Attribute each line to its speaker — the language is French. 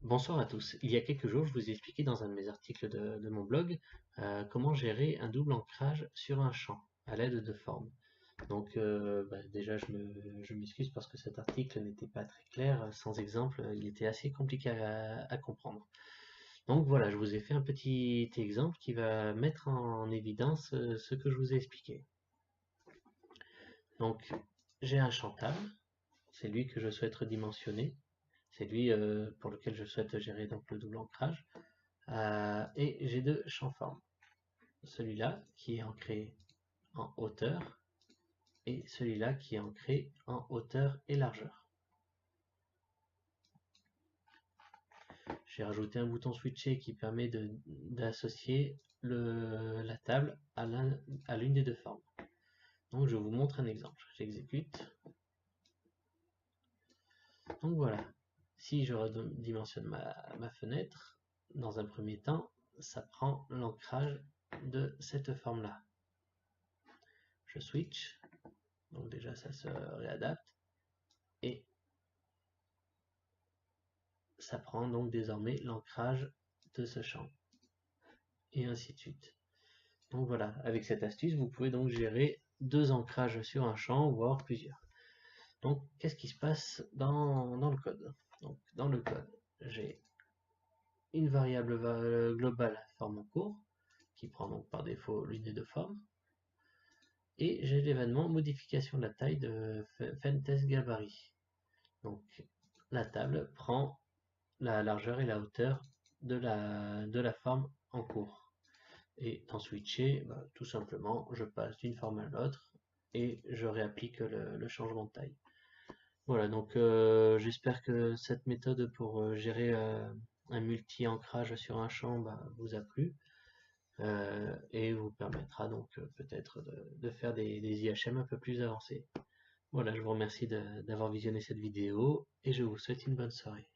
Speaker 1: Bonsoir à tous. Il y a quelques jours, je vous ai expliqué dans un de mes articles de mon blog comment gérer un double ancrage sur un champ à l'aide de formes. Donc déjà, je m'excuse parce que cet article n'était pas très clair, sans exemple, il était assez compliqué à comprendre. Donc voilà, je vous ai fait un petit exemple qui va mettre en évidence ce que je vous ai expliqué. Donc j'ai un champ table, c'est lui que je souhaite redimensionner, c'est lui pour lequel je souhaite gérer donc le double ancrage. Et j'ai deux champs formes. Celui-là qui est ancré en hauteur et celui-là qui est ancré en hauteur et largeur. J'ai rajouté un bouton switcher qui permet d'associer la table à l'une des deux formes. Donc je vous montre un exemple. J'exécute. Donc voilà. Si je redimensionne ma fenêtre, dans un premier temps, ça prend l'ancrage de cette forme-là. Je switch. Donc déjà ça se réadapte. Et ça prend donc désormais l'ancrage de ce champ, et ainsi de suite. Donc voilà, avec cette astuce, vous pouvez donc gérer deux ancrages sur un champ, voire plusieurs. Donc, qu'est-ce qui se passe dans le code? Donc, dans le code, j'ai une variable globale forme en cours, qui prend donc par défaut l'une des deux formes, et j'ai l'événement modification de la taille de fentest gabarit. Donc, la table prend la largeur et la hauteur de la forme en cours. Et dans switcher, tout simplement, je passe d'une forme à l'autre et je réapplique le changement de taille. Voilà, donc j'espère que cette méthode pour gérer un multi-ancrage sur un champ vous a plu et vous permettra donc peut-être de faire des IHM un peu plus avancés. Voilà, je vous remercie d'avoir visionné cette vidéo et je vous souhaite une bonne soirée.